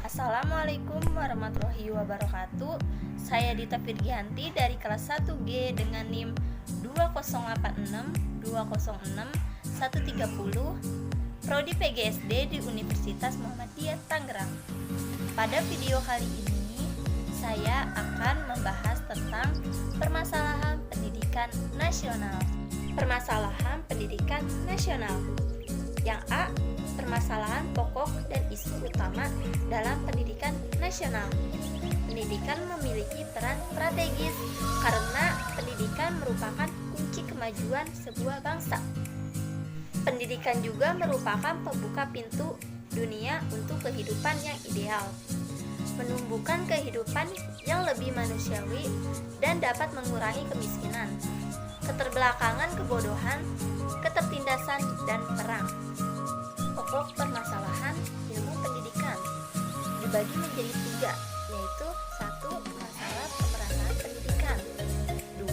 Assalamualaikum warahmatullahi wabarakatuh. Saya Dita Firgianti dari kelas 1G dengan NIM 2086206 Prodi PGSD di Universitas Muhammadiyah Tangerang. Pada video kali ini saya akan membahas tentang permasalahan pendidikan nasional. Permasalahan pendidikan nasional. Yang A, permasalahan pokok dan isu utama dalam pendidikan nasional. Pendidikan memiliki peran strategis karena pendidikan merupakan kunci kemajuan sebuah bangsa. Pendidikan juga merupakan pembuka pintu dunia untuk kehidupan yang ideal, menumbuhkan kehidupan yang lebih manusiawi dan dapat mengurangi kemiskinan, keterbelakangan, kebodohan, ketertindasan, dan perang. Pokok permasalahan ilmu pendidikan dibagi menjadi 3, yaitu 1. Masalah pemerataan pendidikan,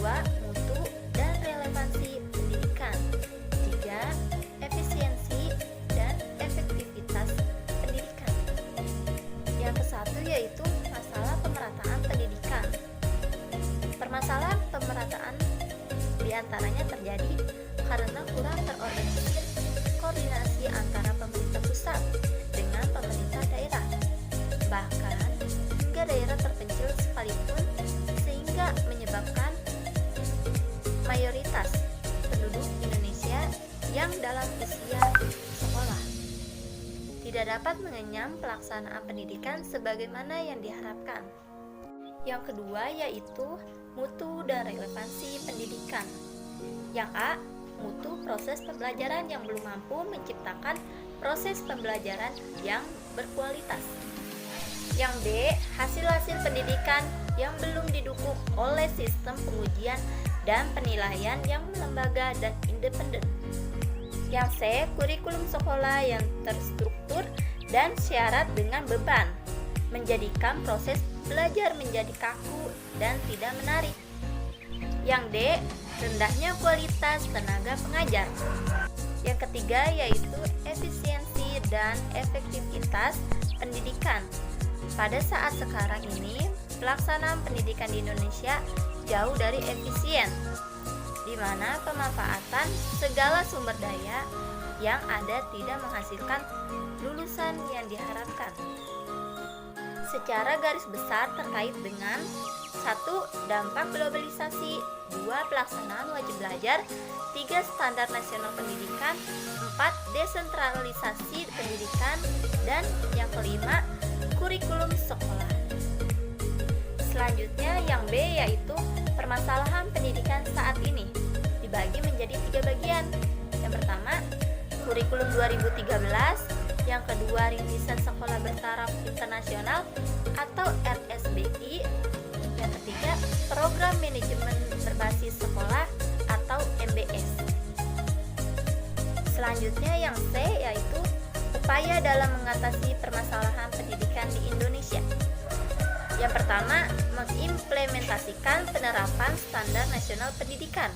2. Mutu dan relevansi pendidikan, 3. Efisiensi dan efektivitas pendidikan. Yang ke-1 yaitu masalah pemerataan pendidikan. Permasalahan pemerataan diantaranya terjadi karena kurang terorganisir koordinasi antara pemerintah pusat dengan pemerintah daerah, bahkan hingga daerah terpencil sekalipun, sehingga menyebabkan mayoritas penduduk Indonesia yang dalam usia sekolah tidak dapat mengenyam pelaksanaan pendidikan sebagaimana yang diharapkan. Yang kedua yaitu mutu dan relevansi pendidikan. Yang A, mutu proses pembelajaran yang belum mampu menciptakan proses pembelajaran yang berkualitas. Yang B, hasil-hasil pendidikan yang belum didukung oleh sistem pengujian dan penilaian yang lembaga dan independen. Yang C, kurikulum sekolah yang terstruktur dan syarat dengan beban, menjadikan proses belajar menjadi kaku dan tidak menarik. Yang D, rendahnya kualitas tenaga pengajar. Yang ketiga yaitu efisiensi dan efektivitas pendidikan. Pada saat sekarang ini, pelaksanaan pendidikan di Indonesia jauh dari efisien, di mana pemanfaatan segala sumber daya yang ada tidak menghasilkan lulusan yang diharapkan. Secara garis besar terkait dengan 1. Dampak globalisasi, 2. Pelaksanaan wajib belajar, 3. Standar nasional pendidikan, 4. Desentralisasi pendidikan, dan yang kelima, kurikulum sekolah. Selanjutnya yang B yaitu permasalahan pendidikan saat ini, dibagi menjadi 3 bagian. Yang pertama, kurikulum 2013, yang kedua rintisan sekolah bertaraf internasional atau RSBI, yang ketiga program manajemen berbasis sekolah atau MBS. Selanjutnya yang C yaitu upaya dalam mengatasi permasalahan pendidikan di Indonesia. Yang pertama, mengimplementasikan penerapan standar nasional pendidikan.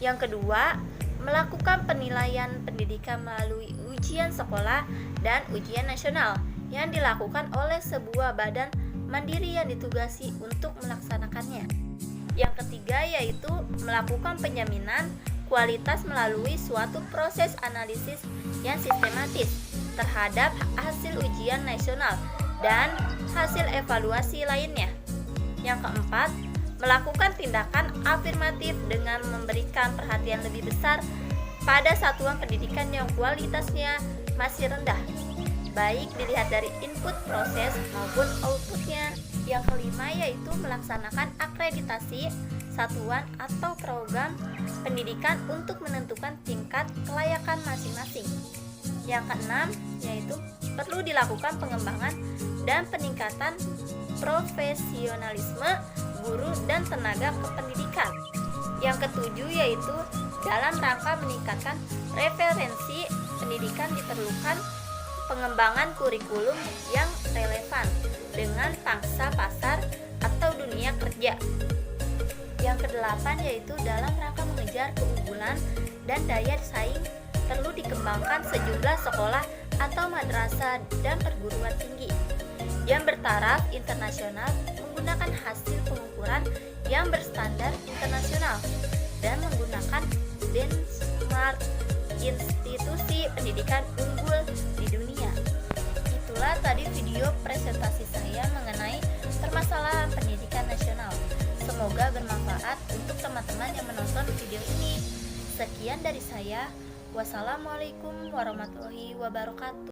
Yang kedua, melakukan penilaian pendidikan melalui ujian sekolah dan ujian nasional yang dilakukan oleh sebuah badan mandiri yang ditugasi untuk melaksanakannya. Yang ketiga yaitu melakukan penjaminan kualitas melalui suatu proses analisis yang sistematis terhadap hasil ujian nasional dan hasil evaluasi lainnya. Yang keempat, melakukan tindakan afirmatif dengan memberikan perhatian lebih besar pada satuan pendidikan yang kualitasnya masih rendah, baik dilihat dari input proses maupun outputnya. Yang kelima yaitu melaksanakan akreditasi satuan atau program pendidikan untuk menentukan tingkat kelayakan masing-masing. Yang keenam yaitu perlu dilakukan pengembangan dan peningkatan profesionalisme guru dan tenaga kependidikan. Yang ketujuh yaitu dalam rangka meningkatkan referensi pendidikan diperlukan pengembangan kurikulum yang relevan dengan pangsa pasar atau dunia kerja. Yang kedelapan yaitu dalam rangka mengejar keunggulan dan daya saing perlu dikembangkan sejumlah sekolah atau madrasah dan perguruan tinggi yang bertaraf internasional menggunakan hasil pengukuran yang berstandar internasional dan menggunakan benchmark institusi pendidikan unggul di dunia. Itulah tadi video presentasi saya mengenai permasalahan pendidikan nasional. Semoga bermanfaat untuk teman-teman yang menonton video ini. Sekian dari saya. Wassalamualaikum warahmatullahi wabarakatuh.